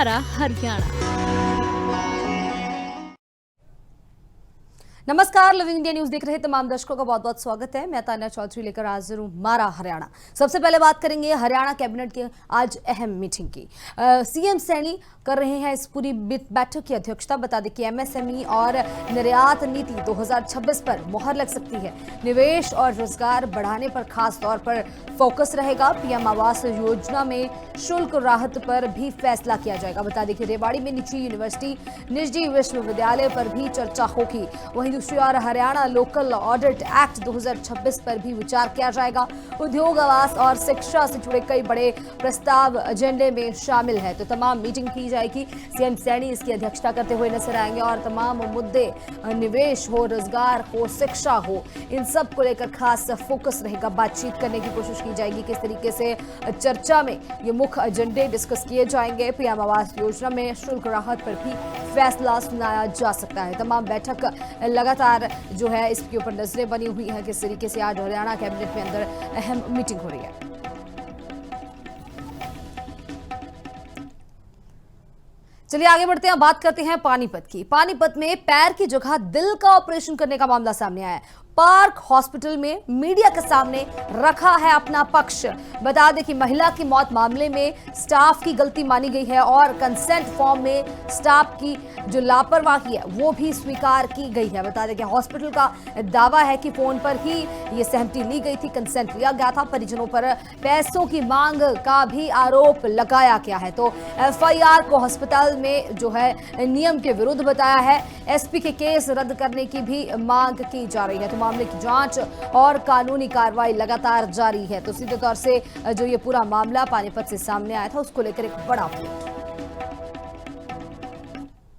हमारा हरियाणा। नमस्कार, living India news देख रहे तमाम दर्शकों का बहुत बहुत स्वागत है। मैं तान्या चौधरी लेकर हाजिर हूं हमारा हरियाणा। सबसे पहले बात करेंगे हरियाणा कैबिनेट की आज अहम मीटिंग की। सीएम सैनी कर रहे हैं इस पूरी बैठक की अध्यक्षता। बता दें कि एमएसएमई और निर्यात नीति 2026 पर मुहर लग सकती है। निवेश और रोजगार बढ़ाने पर खास तौर पर फोकस रहेगा। पीएम आवास योजना में शुल्क राहत पर भी फैसला किया जाएगा। बता दें कि रेवाड़ी में निजी यूनिवर्सिटी, निजी विश्वविद्यालय पर भी चर्चा होगी। वहीं दूसरी ओर हरियाणा लोकल ऑडिट एक्ट 2026 पर भी विचार किया जाएगा। उद्योग, आवास और शिक्षा से जुड़े कई बड़े प्रस्ताव एजेंडे में शामिल है। तो तमाम मीटिंग की जाएगी। सीएम सैनी इसकी अध्यक्षता करते हुए नजर आएंगे और तमाम मुद्दे, निवेश हो, रोजगार हो, शिक्षा हो, इन सब को लेकर खास फोकस रहेगा। बातचीत करने की कोशिश की जाएगी। किस तरीके से चर्चा में ये मुख्य एजेंडे डिस्कस किए जाएंगे। पीएम आवास योजना में शुल्क राहत पर भी फैसला सुनाया जा सकता है। तमाम बैठक लगातार जो है इसके ऊपर नजरें बनी हुई हैं। किस तरीके से आज हरियाणा कैबिनेट में अंदर अहम मीटिंग हो रही है। चलिए आगे बढ़ते हैं, बात करते हैं पानीपत की। पानीपत में पैर की जगह दिल का ऑपरेशन करने का मामला सामने आया है। पार्क हॉस्पिटल में मीडिया के सामने रखा है अपना पक्ष। बता दें कि महिला की मौत मामले में स्टाफ की गलती मानी गई है और कंसेंट फॉर्म में स्टाफ की जो लापरवाही है वो भी स्वीकार की गई है। बता दें कि हॉस्पिटल का दावा है कि फोन पर ही ये सहमति ली गई थी, कंसेंट लिया गया था। परिजनों पर पैसों की मांग का भी आरोप लगाया गया है। तो एफआईआर को अस्पताल में जो है नियम के विरुद्ध बताया है। एसपी के केस रद्द करने की भी मांग की जा रही है। तो मामले की जांच और कानूनी कार्रवाई लगातार जारी है। तो सीधे तौर से जो ये पूरा मामला पानीपत से सामने आया था उसको लेकर एक बड़ा अपडेट।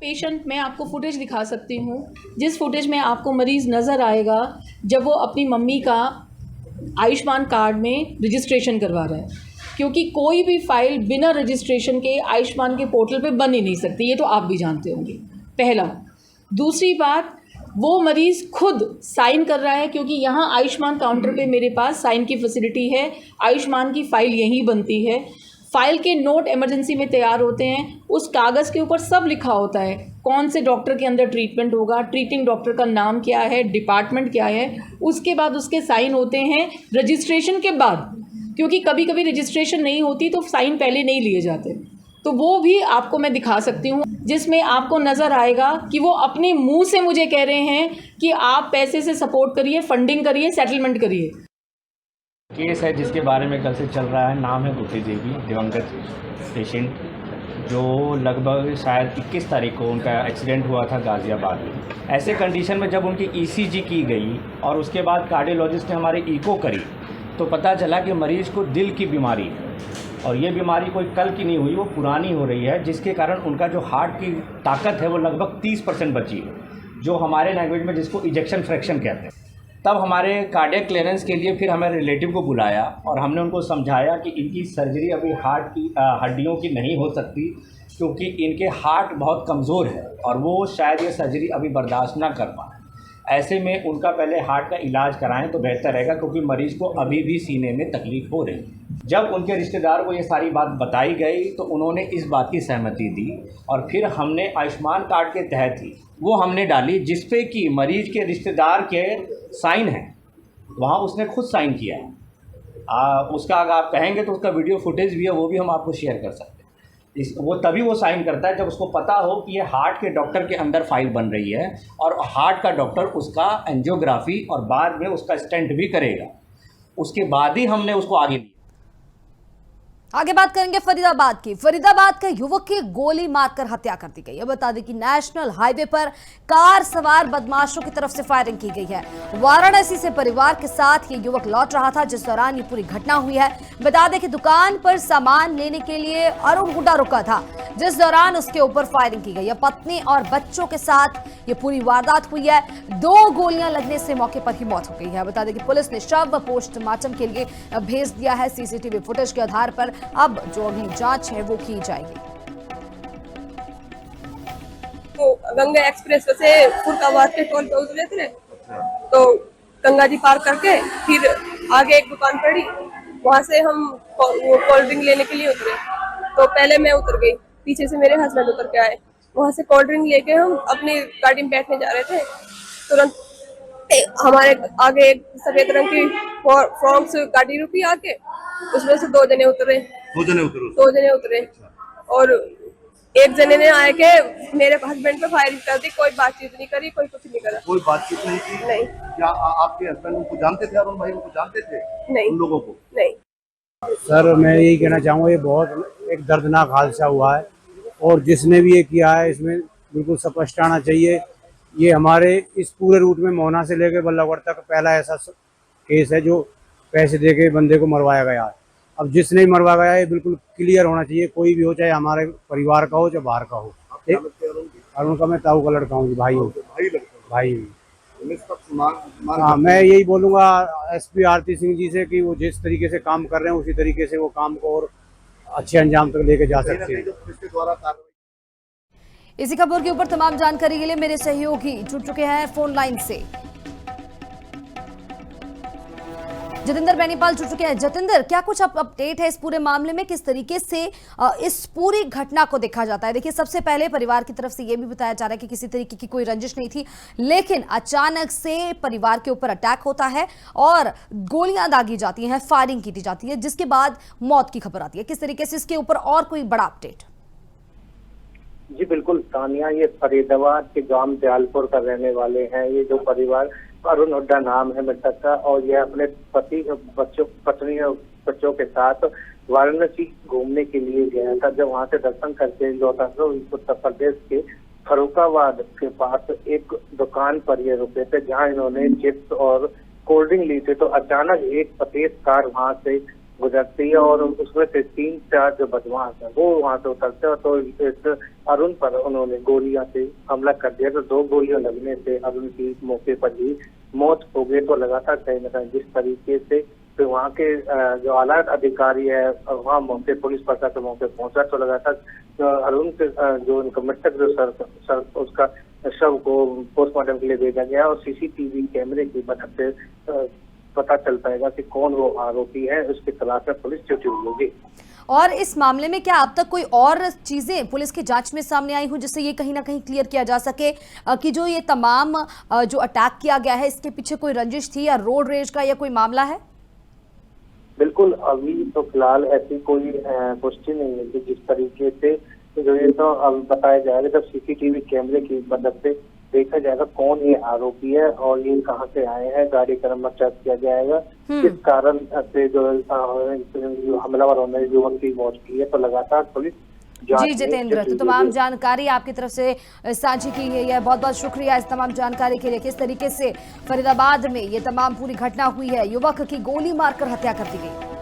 पेशेंट मैं आपको फुटेज दिखा सकती हूँ, जिस फुटेज में आपको मरीज़ नज़र आएगा जब वो अपनी मम्मी का आयुष्मान कार्ड में रजिस्ट्रेशन करवा रहा है, क्योंकि कोई भी फाइल बिना रजिस्ट्रेशन के आयुष्मान के पोर्टल पे बन ही नहीं सकती। ये तो आप भी जानते होंगे, पहला। दूसरी बात, वो मरीज़ खुद साइन कर रहा है, क्योंकि यहाँ आयुष्मान काउंटर पे मेरे पास साइन की फैसिलिटी है। आयुष्मान की फ़ाइल यहीं बनती है। फाइल के नोट इमरजेंसी में तैयार होते हैं। उस कागज़ के ऊपर सब लिखा होता है, कौन से डॉक्टर के अंदर ट्रीटमेंट होगा, ट्रीटिंग डॉक्टर का नाम क्या है, डिपार्टमेंट क्या है। उसके बाद उसके साइन होते हैं रजिस्ट्रेशन के बाद, क्योंकि कभी कभी रजिस्ट्रेशन नहीं होती तो साइन पहले नहीं लिए जाते। तो वो भी आपको मैं दिखा सकती हूँ, जिसमें आपको नज़र आएगा कि वो अपने मुंह से मुझे कह रहे हैं कि आप पैसे से सपोर्ट करिए, फंडिंग करिए, सेटलमेंट करिए। केस है जिसके बारे में कल से चल रहा है। नाम है बुद्धि देवी, दिवंगत पेशेंट, जो लगभग शायद 21 तारीख को उनका एक्सीडेंट हुआ था गाज़ियाबाद में। ऐसे कंडीशन में जब उनकी ईसीजी की गई और उसके बाद कार्डियोलॉजिस्ट ने हमारे ईको करी तो पता चला कि मरीज़ को दिल की बीमारी है और ये बीमारी कोई कल की नहीं हुई, वो पुरानी हो रही है, जिसके कारण उनका जो हार्ट की ताकत है वो लगभग 30% बची है, जो हमारे लैंग्वेज में जिसको इजेक्शन फ्रैक्शन कहते हैं। तब हमारे कार्डियक क्लियरेंस के लिए फिर हमें रिलेटिव को बुलाया और हमने उनको समझाया कि इनकी सर्जरी अभी हार्ट की हड्डियों की नहीं हो सकती, क्योंकि इनके हार्ट बहुत कमज़ोर है और वो शायद ये सर्जरी अभी बर्दाश्त ना कर पाए। ऐसे में उनका पहले हार्ट का इलाज कराएं तो बेहतर रहेगा, क्योंकि मरीज़ को अभी भी सीने में तकलीफ़ हो रही है। जब उनके रिश्तेदार को ये सारी बात बताई गई तो उन्होंने इस बात की सहमति दी और फिर हमने आयुष्मान कार्ड के तहत ही वो हमने डाली, जिस पे कि मरीज़ के रिश्तेदार के साइन हैं, वहाँ उसने खुद साइन किया है। उसका अगर आप कहेंगे तो उसका वीडियो फुटेज भी है, वो भी हम आपको शेयर कर सकते हैं। वो तभी वो साइन करता है जब उसको पता हो कि ये हार्ट के डॉक्टर के अंदर फाइल बन रही है और हार्ट का डॉक्टर उसका एंजियोग्राफी और बाद में उसका स्टेंट भी करेगा। उसके बाद ही हमने उसको आगे दिया। आगे बात करेंगे फरीदाबाद की। फरीदाबाद के युवक की गोली मारकर हत्या कर दी गई है। बता दें कि नेशनल हाईवे पर कार सवार बदमाशों की तरफ से फायरिंग की गई है। वाराणसी से परिवार के साथ ये युवक लौट रहा था जिस दौरान ये पूरी घटना हुई है। बता दें कि दुकान पर सामान लेने के लिए अरुण हुड्डा रुका था, जिस दौरान उसके ऊपर फायरिंग की गई है। पत्नी और बच्चों के साथ ये पूरी वारदात हुई है। 2 गोलियां लगने से मौके पर ही मौत हो गई है। बता दें कि पुलिस ने शव पोस्टमार्टम के लिए भेज दिया है। सीसीटीवी फुटेज के आधार पर अब जो अगली जांच है वो की जाएगी। तो गंगा एक्सप्रेस से फुरकाबाद के टोल पे उतरे थे, तो गंगा जी पार करके फिर आगे एक दुकान पड़ी, वहां से हम वो कोल्ड ड्रिंक लेने के लिए उतरे। तो पहले मैं उतर गई, पीछे से मेरे हस्बैंड उतर के आए। वहां से कोल्ड ड्रिंक लेके हम अपनी गाड़ी में बैठने जा रहे थे, तुरंत हमारे आगे एक सफेद रंग की फ्रॉक्स गाड़ी रुकी आके, उसमें से 2 जने उतरे। 2 जने उतरे और एक जने ने आके मेरे हस्बैंड पे फायरिंग कर दी। कोई बातचीत नहीं करी, कोई कुछ नहीं करा। कोई बातचीत नहीं की? नहीं। क्या आपके हस्बैंड उनको जानते थे, अरुण भाई उनको जानते थे? नहीं। उन लोगों को नहीं। सर मैं यही कहना चाहूँगा, ये बहुत एक दर्दनाक हादसा हुआ है और जिसने भी ये किया है इसमें बिल्कुल स्पष्ट आना चाहिए। ये हमारे इस पूरे रूट में मोहना से लेकर बल्लभगढ़ तक पहला ऐसा केस है जो पैसे दे के बंदे को मरवाया गया है। अब जिसने भी मरवाया गया है ये बिल्कुल क्लियर होना चाहिए, कोई भी हो, चाहे हमारे परिवार का हो चाहे बाहर का हो। अरुण का मैं ताऊ का लड़का हूँ, भाई हूँ, भाई हूँ। हाँ, मैं यही बोलूँगा एसपी आरती सिंह जी से कि वो जिस तरीके से काम कर रहे हैं उसी तरीके से वो काम को और अच्छे अंजाम तक लेके जा सकते हैं। इसी खबर के ऊपर तमाम जानकारी के लिए मेरे सहयोगी जुड़ चुके हैं फोन लाइन से। जतिंदर बेनीपाल जुड़ चुके हैं। जतिंदर, क्या कुछ अपडेट है इस पूरे मामले में, किस तरीके से इस पूरी घटना को देखा जाता है? देखिए, सबसे पहले परिवार की तरफ से यह भी बताया जा रहा है कि किसी तरीके की कोई रंजिश नहीं थी, लेकिन अचानक से परिवार के ऊपर अटैक होता है और गोलियां दागी जाती हैं, फायरिंग की जाती है, जिसके बाद मौत की खबर आती है। किस तरीके से इसके ऊपर और कोई बड़ा अपडेट? जी बिल्कुल तानिया, ये फरीदाबाद के गांव दयालपुर का रहने वाले हैं। ये जो परिवार, अरुण हुड्डा नाम है मृतक का, और यह अपने पत्नी और बच्चों के साथ वाराणसी घूमने के लिए गया था। जब वहां से दर्शन करके लौटा तो उत्तर प्रदेश के फरुखाबाद के पास एक दुकान पर ये रुके थे, जहां इन्होंने चिप्स और कोल्ड ड्रिंक ली थी। तो अचानक एक तेज कार वहां से गुजरती है और उसमें से 3-4 जो बदमाश है वो वहां से उतरते हैं। तो इस अरुण पर उन्होंने गोलियां से हमला कर दिया। तो 2 गोलियां लगने से अरुण की मौके पर ही मौत हो गई। तो लगातार कहीं न कहीं जिस तरीके से तो वहाँ के जो आला अधिकारी है वहाँ मौके पुलिस प्रशासन मौके पहुंचा, तो लगातार अरुण के जो उनका मृतक जो सर उसका शव को पोस्टमार्टम के लिए भेजा गया और सीसीटीवी कैमरे की मदद से पता चल पाएगा कि कौन वो आरोपी है। उसकी तलाश में पुलिस जुटी हुई होगी। और इस मामले में क्या अब तक कोई और चीजें पुलिस की जांच में सामने आई हो जिससे ये कहीं ना कहीं क्लियर किया जा सके कि जो ये तमाम जो अटैक किया गया है इसके पीछे कोई रंजिश थी या रोड रेज का या कोई मामला है? बिल्कुल, अभी तो फिलहाल ऐसी कोई पुष्टि नहीं है कि जिस तरीके से जो ये तो अब बताया जाएगा जब सीसीटीवी कैमरे की मदद से देखा जाएगा कौन ये आरोपी है और ये कहां से आए हैं। गाड़ी का नंबर चेक किया जाएगा, किस कारण से जो हमलावरों ने युवक की मौत की है। तो लगातार पुलिस जी जितेंद्र, तो तमाम जानकारी आपकी तरफ से साझी की गई है, बहुत बहुत शुक्रिया इस तमाम जानकारी के लिए। किस तरीके से फरीदाबाद में ये तमाम पूरी घटना हुई है, युवक की गोली मारकर हत्या कर दी गई।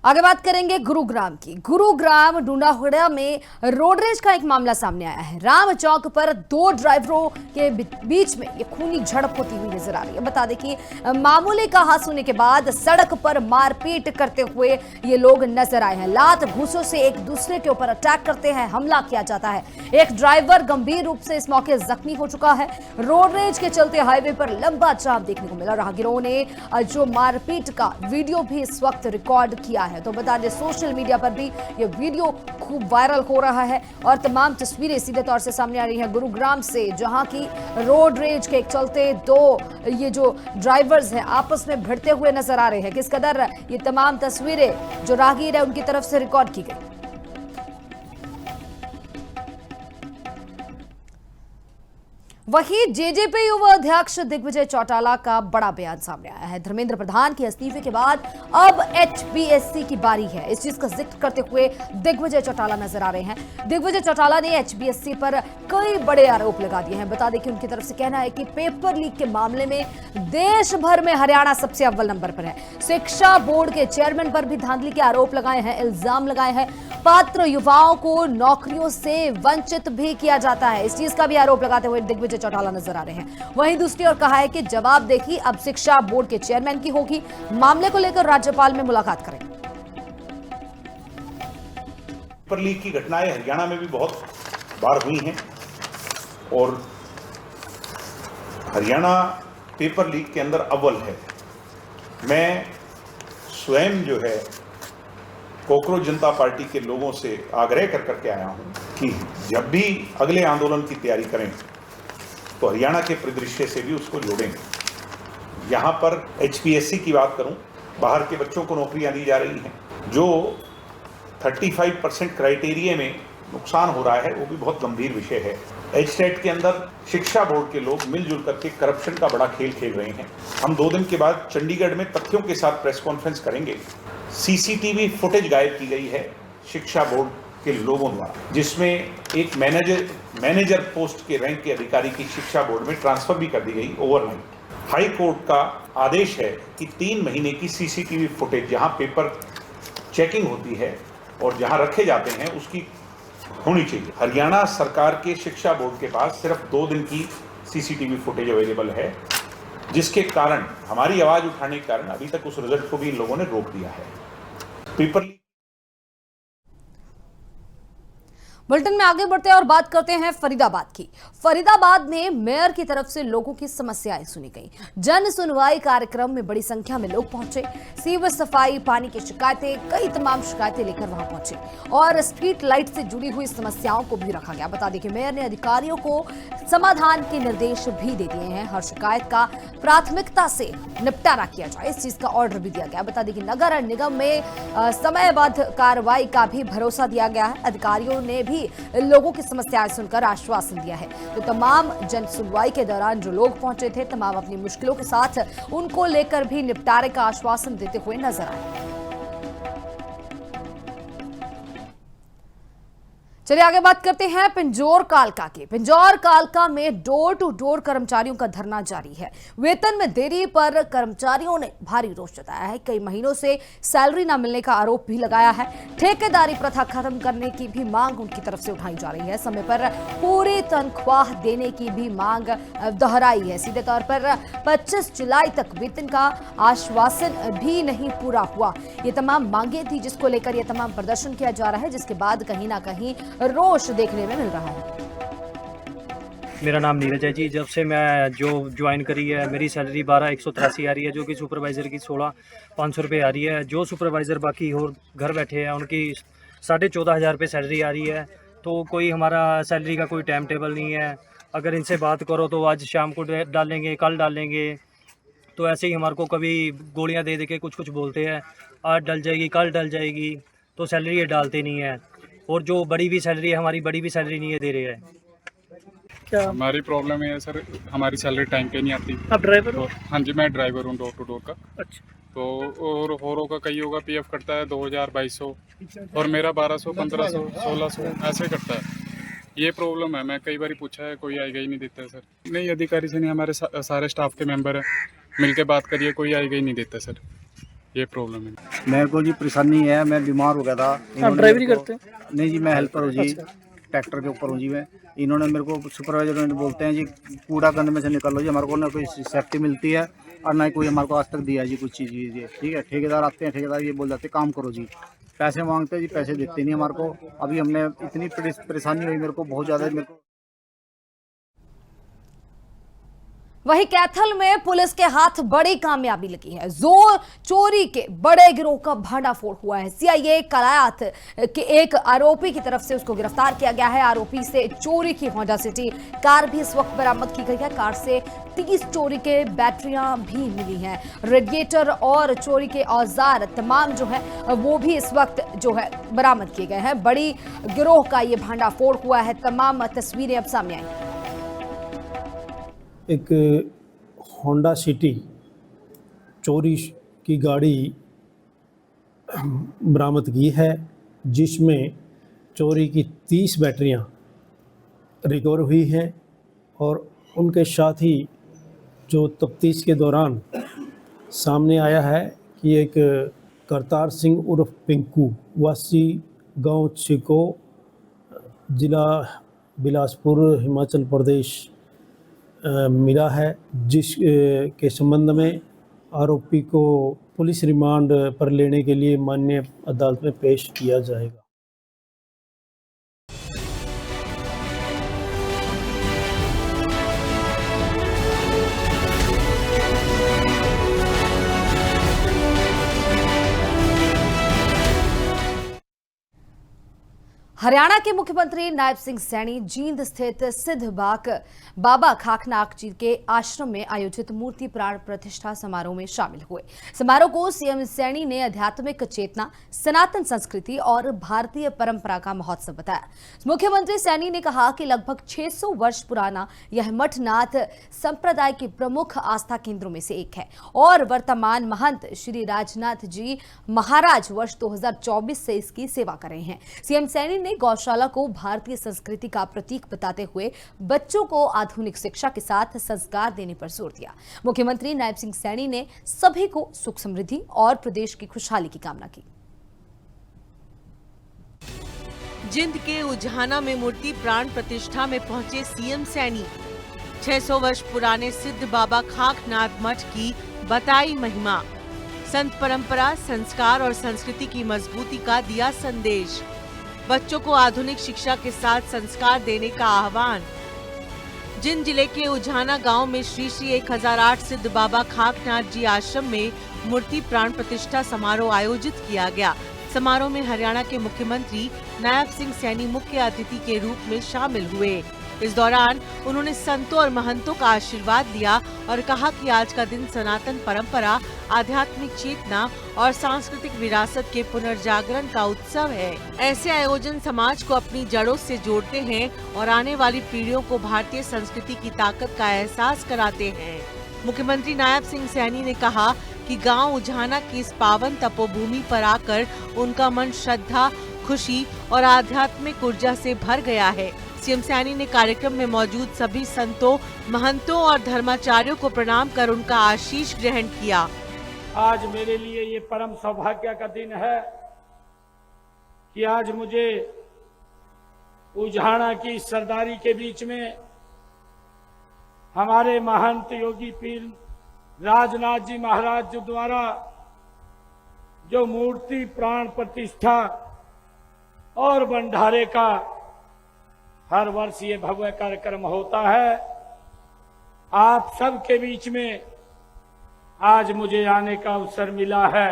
आगे बात करेंगे गुरुग्राम की। गुरुग्राम डूंडाहुड़ा में रोडरेज का एक मामला सामने आया है। राम चौक पर 2 ड्राइवरों के बीच में ये खूनी झड़प होती हुई नजर आ रही है। बता दें कि मामूली का हाथ होने के बाद सड़क पर मारपीट करते हुए ये लोग नजर आए हैं। लात घूंसों से एक दूसरे के ऊपर अटैक करते हैं, हमला किया जाता है। एक ड्राइवर गंभीर रूप से इस मौके जख्मी हो चुका है। रोडरेज के चलते हाईवे पर लंबा जाम देखने को मिला। राहगीरों ने जो मारपीट का वीडियो भी इस वक्त रिकॉर्ड किया है। तो बता दें सोशल मीडिया पर भी ये वीडियो खूब वायरल हो रहा है और तमाम तस्वीरें सीधे तौर से सामने आ रही हैं गुरुग्राम से, जहां की रोड रेज के चलते 2 ये जो ड्राइवर्स हैं आपस में भिड़ते हुए नजर आ रहे हैं। किस कदर ये तमाम तस्वीरें जो राहगीर है उनकी तरफ से रिकॉर्ड की गई। वहीं जेजेपी युवा अध्यक्ष दिग्विजय चौटाला का बड़ा बयान सामने आया है। धर्मेंद्र प्रधान के इस्तीफे के बाद अब एचपीएससी की बारी है। इस चीज का जिक्र करते हुए दिग्विजय चौटाला नजर आ रहे हैं। दिग्विजय चौटाला ने एचपीएससी पर कई बड़े आरोप लगा दिए हैं। बता दें कि उनकी तरफ से कहना है कि पेपर लीक के मामले में देश भर में हरियाणा सबसे अव्वल नंबर पर है। शिक्षा बोर्ड के चेयरमैन पर भी धांधली के आरोप लगाए हैं, इल्जाम लगाए हैं। पात्र युवाओं को नौकरियों से वंचित भी किया जाता है, इस चीज का भी आरोप लगाते हुए दिग्विजय चौटाला नजर आ रहे हैं। वहीं दूसरी ओर कहा है कि जवाबदेही अब शिक्षा बोर्ड के चेयरमैन की होगी। मामले को लेकर राज्यपाल में मुलाकात करेंगे। पेपर लीक की घटनाएं हरियाणा में भी बहुत बार हुई हैं और हरियाणा पेपर लीक के अंदर अव्वल है। मैं स्वयं जो है कॉकरोच जनता पार्टी के लोगों से आग्रह कर करके आया हूं कि जब भी अगले आंदोलन की तैयारी करें तो हरियाणा के परिदृश्य से भी उसको जोड़ेंगे। यहाँ पर HPSC की बात करूं, बाहर के बच्चों को नौकरियां दी जा रही हैं, जो 35% क्राइटेरिया में नुकसान हो रहा है, वो भी बहुत गंभीर विषय है। HTET के अंदर शिक्षा बोर्ड के लोग मिलजुल करके करप्शन का बड़ा खेल खेल रहे हैं। हम 2 दिन के बाद चंडीगढ़ में तथ्यों के साथ प्रेस कॉन्फ्रेंस करेंगे। CCTV फुटेज गायब की गई है शिक्षा बोर्ड के लोगों द्वारा, जिसमें एक मैनेजर पोस्ट के रैंक के अधिकारी की शिक्षा बोर्ड में ट्रांसफर भी कर दी गई ओवरनाइट। हाई कोर्ट का आदेश है कि 3 महीने की CCTV फुटेज जहां पेपर चेकिंग होती है और जहां रखे जाते हैं उसकी होनी चाहिए। हरियाणा सरकार के शिक्षा बोर्ड के पास सिर्फ 2 दिन की CCTV फुटेज अवेलेबल है, जिसके कारण हमारी आवाज उठाने के कारण अभी तक उस रिजल्ट को भी इन लोगों ने रोक दिया है। पेपर लीक बुलेटिन में आगे बढ़ते हैं और बात करते हैं फरीदाबाद की। फरीदाबाद में मेयर की तरफ से लोगों की समस्याएं सुनी गई। जन सुनवाई कार्यक्रम में बड़ी संख्या में लोग पहुंचे। सीवर सफाई, पानी की शिकायतें, कई तमाम शिकायतें लेकर वहां पहुंचे और स्ट्रीट लाइट से जुड़ी हुई समस्याओं को भी रखा गया। बता दें कि मेयर ने अधिकारियों को समाधान के निर्देश भी दे दिए हैं। हर शिकायत का प्राथमिकता से निपटारा किया जाए, इस चीज का ऑर्डर भी दिया गया। बता दें कि नगर निगम में समयबद्ध कार्रवाई का भी भरोसा दिया गया है। अधिकारियों ने भी लोगों की समस्याएं सुनकर आश्वासन दिया है। तो तमाम जन सुनवाई के दौरान जो लोग पहुंचे थे, तमाम अपनी मुश्किलों के साथ उनको लेकर भी निपटारे का आश्वासन देते हुए नजर आए। चलिए आगे बात करते हैं पिंजौर कालका की। पिंजौर कालका में डोर टू डोर कर्मचारियों का धरना जारी है। वेतन में देरी पर कर्मचारियों ने भारी रोष जताया है। कई महीनों से सैलरी न मिलने का आरोप भी लगाया है। ठेकेदारी प्रथा खत्म करने की भी मांग उनकी तरफ से उठाई जा रही है। समय पर पूरी तनख्वाह देने की भी मांग दोहराई है। सीधे तौर पर 25 जुलाई तक वेतन का आश्वासन भी नहीं पूरा हुआ। ये तमाम मांगे थी जिसको लेकर ये तमाम प्रदर्शन किया जा रहा है, जिसके बाद कहीं ना कहीं रोष देखने में मिल रहा है। मेरा नाम नीरज है जी। जब से मैं जो ज्वाइन करी है, मेरी सैलरी 12,183 आ रही है, जो कि सुपरवाइज़र की 16,500 रुपये आ रही है। जो सुपरवाइज़र बाकी और घर बैठे हैं उनकी 14,500 रुपये सैलरी आ रही है। तो कोई हमारा सैलरी का कोई टाइम टेबल नहीं है। अगर इनसे बात करो तो आज शाम को डालेंगे, कल डालेंगे। तो ऐसे ही हमारे को कभी गोलियाँ दे के कुछ बोलते हैं, आज डल जाएगी, कल डल जाएगी। तो सैलरी ये डालते नहीं है। और जो बड़ी भी सैलरी है, हमारी बड़ी भी सैलरी नहीं है दे रहे हैं। क्या हमारी प्रॉब्लम है सर, हमारी सैलरी टाइम पे नहीं आती। आप ड्राइवर हो? हाँ जी, मैं ड्राइवर हूँ डोर टू डोर का। अच्छा। तो और होरों का कईयों का PF कटता है 2,000, 2,200 और मेरा 1,200, 1,500, 1,600 ऐसे कटता है। ये प्रॉब्लम है। मैं कई बार पूछा है, कोई आएगा ही नहीं देता है सर। नहीं, अधिकारी से नहीं, हमारे सारे स्टाफ के मेंबर हैं, मिल के बात करिए, कोई आएगा ही नहीं देता सर। ये प्रॉब्लम है। मेरे को जी परेशानी है, मैं बीमार हो गया था। आप ड्राइवरी करते हैं? नहीं जी, मैं हेल्पर हूँ जी। ट्रैक्टर के ऊपर हूँ जी मैं। इन्होंने मेरे को सुपरवाइजर बोलते हैं जी कूड़ा गंद में से निकल लो जी, हमारे को ना कोई सेफ्टी मिलती है और ना ही कोई हमारे को आज तक दिया जी कुछ चीज़ जी। ठीक है, ठेकेदार आते हैं, ठेकेदार ये बोल जाते काम करो जी, पैसे मांगते हैं जी, पैसे देते नहीं हमारे को। अभी हमने इतनी परेशानी हुई मेरे को, बहुत ज़्यादा मेरे को। वहीं कैथल में पुलिस के हाथ बड़ी कामयाबी लगी है। जोर चोरी के बड़े गिरोह का भंडाफोड़ हुआ है। CIA कलायात के एक आरोपी की तरफ से उसको गिरफ्तार किया गया है। आरोपी से चोरी की होंडा सिटी कार भी इस वक्त बरामद की गई है। कार से 30 चोरी के बैटरियां भी मिली हैं। रेडिएटर और चोरी के औजार तमाम जो है वो भी इस वक्त जो है बरामद किए गए हैं। बड़ी गिरोह का ये भंडाफोड़ हुआ है। तमाम तस्वीरें अब सामने आई। एक होंडा सिटी चोरी की गाड़ी बरामद की है, जिसमें चोरी की 30 बैटरियां रिकवर हुई हैं और उनके साथ ही जो तफ्तीश के दौरान सामने आया है कि एक करतार सिंह उर्फ पिंकू वासी गांव छिको जिला बिलासपुर हिमाचल प्रदेश मिला है, जिस के संबंध में आरोपी को पुलिस रिमांड पर लेने के लिए माननीय अदालत में पेश किया जाएगा। हरियाणा के मुख्यमंत्री नायब सिंह सैनी जींद स्थित सिद्ध बाबा खाकनाथ जी के आश्रम में आयोजित मूर्ति प्राण प्रतिष्ठा समारोह में शामिल हुए। समारोह को सीएम सैनी ने आध्यात्मिक चेतना, सनातन संस्कृति और भारतीय परंपरा का महोत्सव बताया। मुख्यमंत्री सैनी ने कहा कि लगभग 600 वर्ष पुराना यह मठ नाथ संप्रदाय के प्रमुख आस्था केंद्रों में से एक है और वर्तमान महंत श्री राजनाथ जी महाराज वर्ष 2024 से इसकी सेवा कर रहे हैं। सीएम सैनी ने गौशाला को भारतीय संस्कृति का प्रतीक बताते हुए बच्चों को आधुनिक शिक्षा के साथ संस्कार देने पर जोर दिया। मुख्यमंत्री नायब सिंह सैनी ने सभी को सुख समृद्धि और प्रदेश की खुशहाली की कामना की। जिंद के उजाना में मूर्ति प्राण प्रतिष्ठा में पहुंचे सीएम सैनी। 600 वर्ष पुराने सिद्ध बाबा खाकनाथ मठ की बताई महिमा, संत परंपरा, संस्कार और संस्कृति की मजबूती का दिया संदेश, बच्चों को आधुनिक शिक्षा के साथ संस्कार देने का आह्वान। जिंद जिले के उजाना गांव में श्री 1008 सिद्ध बाबा खाकनाथ जी आश्रम में मूर्ति प्राण प्रतिष्ठा समारोह आयोजित किया गया। समारोह में हरियाणा के मुख्यमंत्री नायब सिंह सैनी मुख्य अतिथि के रूप में शामिल हुए। इस दौरान उन्होंने संतों और महंतों का आशीर्वाद लिया और कहा कि आज का दिन सनातन परंपरा, आध्यात्मिक चेतना और सांस्कृतिक विरासत के पुनर्जागरण का उत्सव है। ऐसे आयोजन समाज को अपनी जड़ों से जोड़ते हैं और आने वाली पीढ़ियों को भारतीय संस्कृति की ताकत का एहसास कराते हैं। मुख्यमंत्री नायब सिंह सैनी ने कहा कि गांव उजाना की इस पावन तपोभूमि पर आकर उनका मन श्रद्धा, खुशी और आध्यात्मिक ऊर्जा से भर गया है। सीएम सैनी ने कार्यक्रम में मौजूद सभी संतों, महंतों और धर्माचार्यों को प्रणाम कर उनका आशीष ग्रहण किया। आज मेरे लिए ये परम सौभाग्य का दिन है कि आज मुझे उजाना की सरदारी के बीच में हमारे महंत योगी पीर राजनाथ जी महाराज द्वारा जो मूर्ति प्राण प्रतिष्ठा और भंडारे का हर वर्ष ये भव्य कार्यक्रम होता है, आप सबके बीच में आज मुझे आने का अवसर मिला है।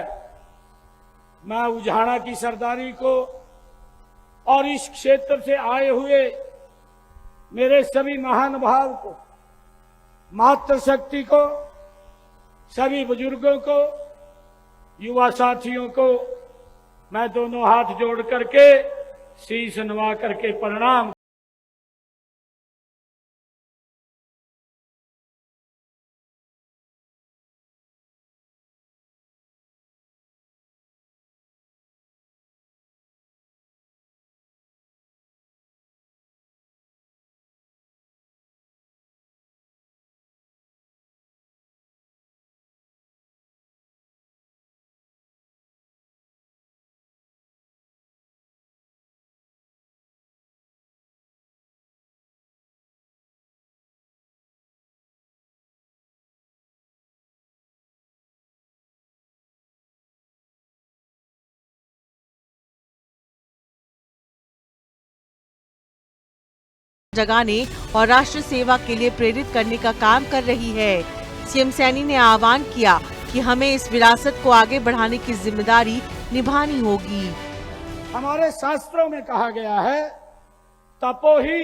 मैं उजाना की सरदारी को और इस क्षेत्र से आए हुए मेरे सभी महानुभाव को, मातृशक्ति को, सभी बुजुर्गों को, युवा साथियों को मैं दोनों हाथ जोड़ करके शीश नवा करके प्रणाम। जगाने और राष्ट्र सेवा के लिए प्रेरित करने का काम कर रही है। सीएम सैनी ने आह्वान किया कि हमें इस विरासत को आगे बढ़ाने की जिम्मेदारी निभानी होगी। हमारे शास्त्रों में कहा गया है, तपो ही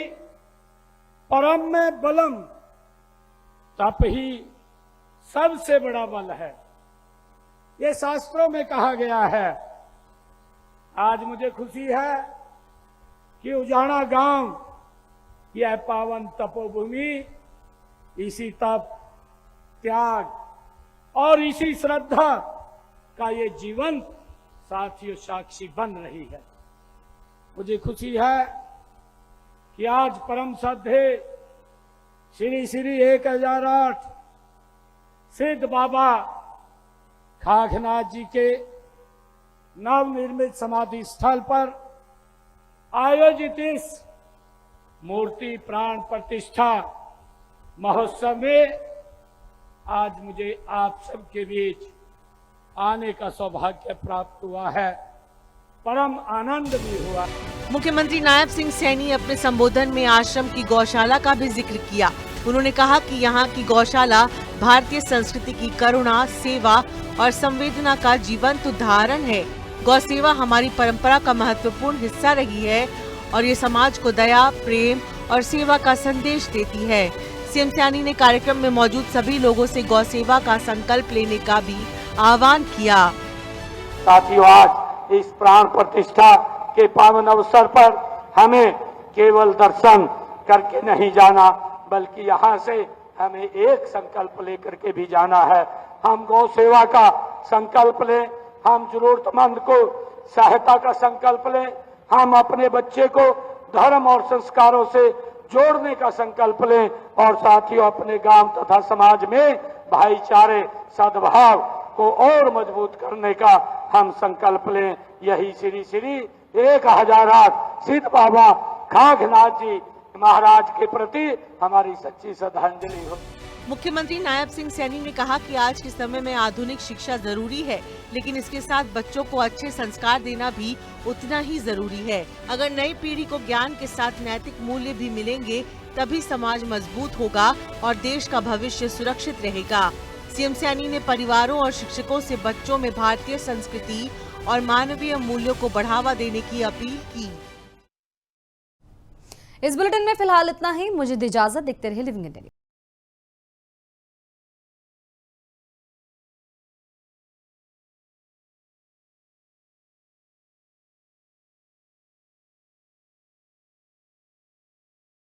परम में बलम, तप ही सबसे बड़ा बल है, ये शास्त्रों में कहा गया है। आज मुझे खुशी है कि उजाना गांव यह पावन तपोभूमि इसी तप, त्याग और इसी श्रद्धा का ये जीवंत साथियों साक्षी बन रही है। मुझे खुशी है कि आज परम श्रद्धे श्री 1008 सिद्ध बाबा खाकनाथ जी के नवनिर्मित समाधि स्थल पर आयोजित इस मूर्ति प्राण प्रतिष्ठा महोत्सव में आज मुझे आप सबके बीच आने का सौभाग्य प्राप्त हुआ है, परम आनंद भी हुआ। मुख्यमंत्री नायब सिंह सैनी अपने संबोधन में आश्रम की गौशाला का भी जिक्र किया। उन्होंने कहा कि यहाँ की गौशाला भारतीय संस्कृति की करुणा, सेवा और संवेदना का जीवंत उदाहरण है। गौ सेवा हमारी परंपरा का महत्वपूर्ण हिस्सा रही है और ये समाज को दया, प्रेम और सेवा का संदेश देती है। सीएम सैनी ने कार्यक्रम में मौजूद सभी लोगों से गौ सेवा का संकल्प लेने का भी आह्वान किया। साथियों, आज इस प्राण प्रतिष्ठा के पावन अवसर पर हमें केवल दर्शन करके नहीं जाना, बल्कि यहाँ से हमें एक संकल्प लेकर के भी जाना है। हम गौ सेवा का संकल्प लें, हम जरूरतमंद को सहायता का संकल्प लें, हम अपने बच्चे को धर्म और संस्कारों से जोड़ने का संकल्प लें और साथियों अपने गांव तथा समाज में भाईचारे, सद्भाव को और मजबूत करने का हम संकल्प लें। यही श्री श्री 1008 सिद्ध बाबा खाघनाथ जी महाराज के प्रति हमारी सच्ची श्रद्धांजलि हो। मुख्यमंत्री नायब सिंह सैनी ने कहा कि आज के समय में आधुनिक शिक्षा जरूरी है, लेकिन इसके साथ बच्चों को अच्छे संस्कार देना भी उतना ही जरूरी है। अगर नई पीढ़ी को ज्ञान के साथ नैतिक मूल्य भी मिलेंगे, तभी समाज मजबूत होगा और देश का भविष्य सुरक्षित रहेगा। सीएम सैनी ने परिवारों और शिक्षकों से बच्चों में भारतीय संस्कृति और मानवीय मूल्यों को बढ़ावा देने की अपील की। इस बुलेटिन में फिलहाल इतना ही। मुझे इजाजत। देखते रहिए लिविंग इंडिया।